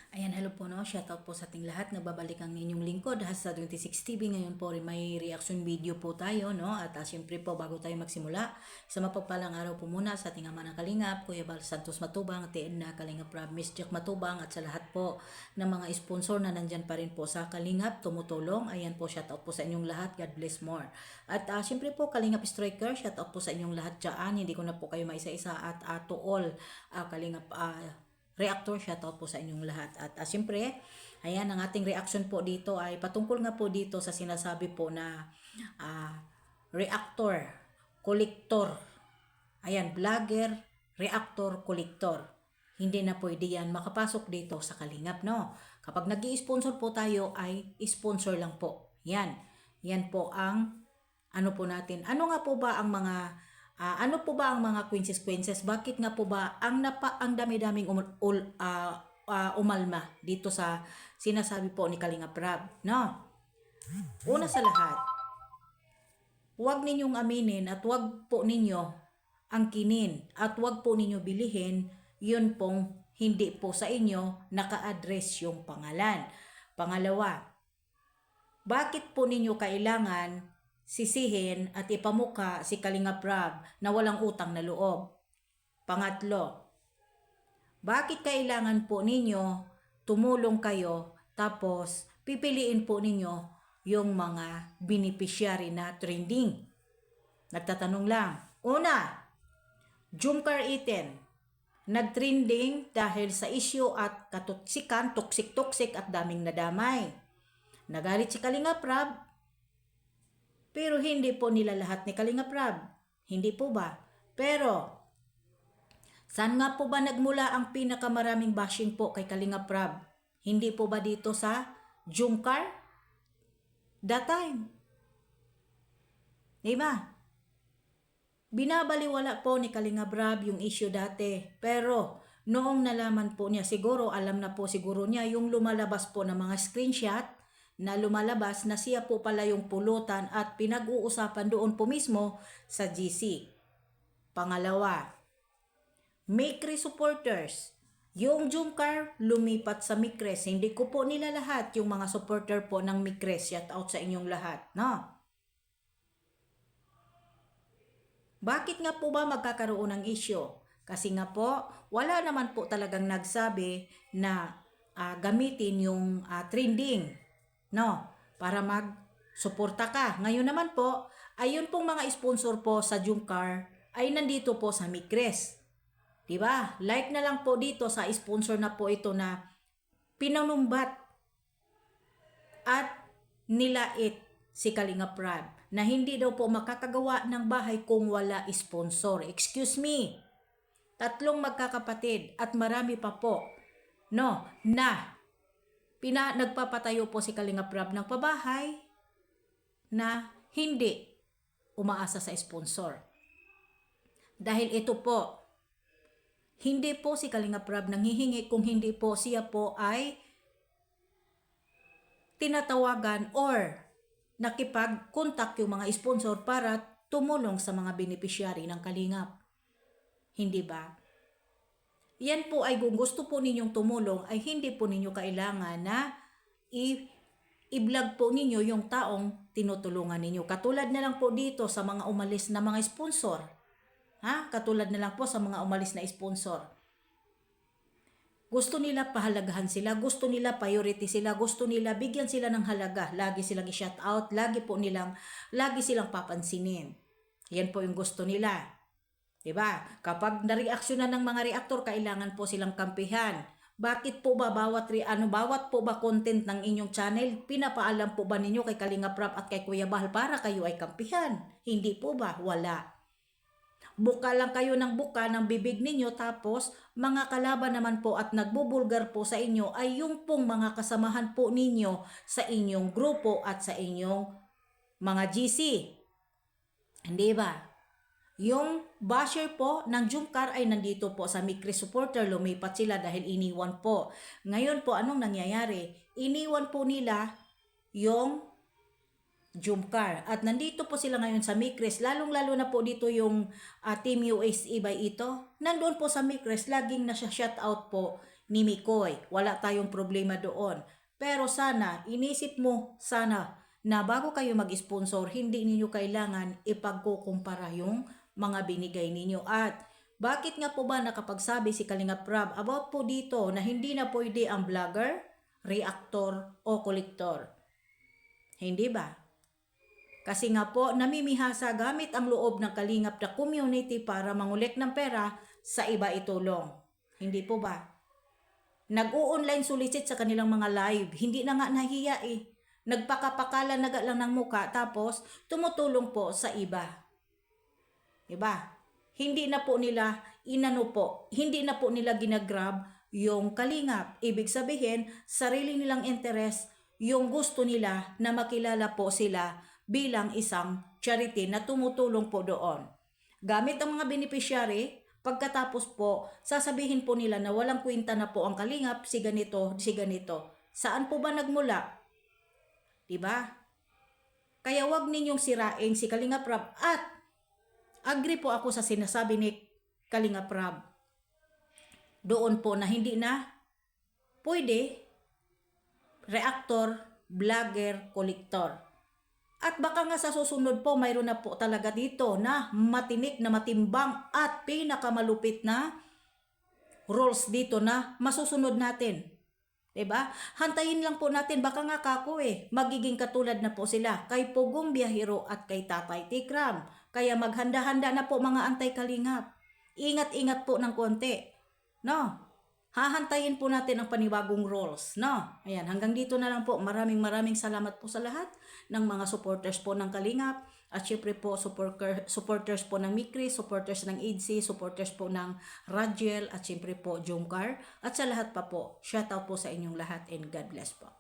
Ayan, hello po no. Shoutout po sa ating lahat. Nagbabalik ang inyong lingkod sa 26 TV. Ngayon po rin may reaction video po tayo, no? At syempre po, bago tayo magsimula, sa mapagpalang araw po muna sa ating ama ng Kalingap, Kuya Bal Santos Matubang, Tiin na Kalingap Rob, Miss Jack Matubang, at sa lahat po ng mga sponsor na nandyan pa rin po sa Kalingap, tumutulong. Ayan po, shoutout po sa inyong lahat. God bless more. At syempre po, Kalingap Striker, shoutout po sa inyong lahat dyan. Hindi ko na po kayo maisa-isa at to all Kalingap Reactor, shoutout po sa inyong lahat. At siyempre, ayan, ang ating reaction po dito ay patungkol nga po dito sa sinasabi po na reactor, collector. Ayan, vlogger, reactor, collector. Hindi na pwede yan makapasok dito sa Kalingap, no? Kapag nag-i-sponsor po tayo ay sponsor lang po. Yan. Yan po ang ano po natin. Ano nga po ba ang mga ano po ba ang mga consequences? Bakit nga po ba ang dami-daming umalma dito sa sinasabi po ni Kalingap Rob, no? Una sa lahat, huwag ninyong aminin at huwag po ninyo angkinin at huwag po ninyo bilihin yun pong hindi po sa inyo naka-address yung pangalan. Pangalawa, bakit po ninyo kailangan sisihin at ipamuka si Kalingap Rob na walang utang na loob? Pangatlo, bakit kailangan po ninyo tumulong kayo tapos pipiliin po ninyo yung mga beneficiary na trending? Nagtatanong lang. Una, Jumcar Iten, nagtrending dahil sa issue at katuksikan, toksik at daming nadamay. Nagalit si Kalingap Rob, pero hindi po nila lahat ni Kalingap Rob. Hindi po ba? Pero, saan nga po ba nagmula ang pinakamaraming bashing po kay Kalingap Rob? Hindi po ba dito sa Jumcar? That time. Diba? Binabaliwala po ni Kalingap Rob yung issue dati. Pero, noong nalaman po niya, siguro, alam na po siguro niya yung lumalabas po ng mga screenshot na lumalabas na siya po pala yung pulutan at pinag-uusapan doon po mismo sa GC. Pangalawa, Mikre supporters. Yung Jumcar lumipat sa Mikres. Hindi ko po nila lahat yung mga supporter po ng Mikres. Shout out sa inyong lahat, no? Bakit nga po ba magkakaroon ng issue? Kasi nga po, wala naman po talagang nagsabi na gamitin yung trending, no? Para mag-suporta ka. Ngayon naman po, ayun pong mga sponsor po sa Jumcar ay nandito po sa Mikres. Diba? Like na lang po dito sa sponsor na po ito na pinanumbat at nilait si Kalingap Rob na hindi daw po makakagawa ng bahay kung wala sponsor. Excuse me. 3 magkakapatid at marami pa po, no, na nagpapatayo po si Kalingap Rob ng pabahay na hindi umaasa sa sponsor. Dahil ito po, hindi po si Kalingap Rob nanghihingi kung hindi po siya po ay tinatawagan or nakipag-contact yung mga sponsor para tumulong sa mga beneficiary ng Kalingap. Hindi ba? Yan po ay kung gusto po ninyong tumulong ay hindi po ninyo kailangan na i-vlog po ninyo yung taong tinutulungan ninyo. Katulad na lang po dito sa mga umalis na mga sponsor. Katulad na lang po sa mga umalis na sponsor. Gusto nila pahalagahan sila, gusto nila priority sila, gusto nila bigyan sila ng halaga. Lagi silang i-shout out, lagi silang papansinin. Yan po yung gusto nila. Diba? Kapag nareaksyonan ng mga reactor, kailangan po silang kampihan. Bakit po ba bawat po ba content ng inyong channel, pinapaalam po ba ninyo kay Kalingap Rob at kay Kuya Bal para kayo ay kampihan? Hindi po ba? Wala. Buka lang kayo ng buka ng bibig ninyo tapos mga kalaban naman po at nagbubulgar po sa inyo ay yung pong mga kasamahan po ninyo sa inyong grupo at sa inyong mga GC. Hindi ba? Yung basher po ng Jumcar ay nandito po sa Mikre supporter, lumipat sila dahil iniwan po. Ngayon po, anong nangyayari? Iniwan po nila yung Jumcar. At nandito po sila ngayon sa Mikres, lalong-lalo na po dito yung Team USA by ito. Nandoon po sa Mikres, laging nasa-shoutout po ni Mikoy. Wala tayong problema doon. Pero sana, inisip mo sana na bago kayo mag-sponsor, hindi ninyo kailangan ipagkukumpara yung mga binigay ninyo. At bakit nga po ba nakapagsabi si Kalingap Rab about po dito na hindi na pwede ang vlogger, reactor o kolektor? Hindi ba? Kasi nga po, namimihasa gamit ang loob ng Kalingap na community para mangulek ng pera sa iba itulong. Hindi po ba? Nag-o-online solicit sa kanilang mga live. Hindi na nga nahiya eh. Nagpakapakala na lang ng muka tapos tumutulong po sa iba. Diba? Hindi na po nila hindi na po nila ginagrab yung Kalingap. Ibig sabihin, sarili nilang interes, yung gusto nila na makilala po sila bilang isang charity na tumutulong po doon. Gamit ang mga beneficiary, pagkatapos po, sasabihin po nila na walang kwenta na po ang Kalingap, si ganito, si ganito. Saan po ba nagmula? Diba? Kaya wag ninyong sirain si Kalingap Rab at agree po ako sa sinasabi ni Kalingap Rab. Doon po na hindi na pwede reactor, vlogger, kolektor. At baka nga sa susunod po, mayroon na po talaga dito na matinik na matimbang at pinakamalupit na rules dito na masusunod natin. Diba? Hantayin lang po natin, baka nga kako magiging katulad na po sila kay Pugong Biyahero at kay Tatay Tikram. Kaya maghanda-handa na po mga antay-kalingap. Ingat-ingat po ng konti. No? Hahantayin po natin ang panibagong roles, no? Ayan, hanggang dito na lang po. Maraming salamat po sa lahat ng mga supporters po ng Kalingap. At syempre po, supporters po ng Mikri, supporters ng IDC, supporters po ng Radiel, at syempre po Jomcar. At sa lahat pa po, shoutout po sa inyong lahat and God bless po.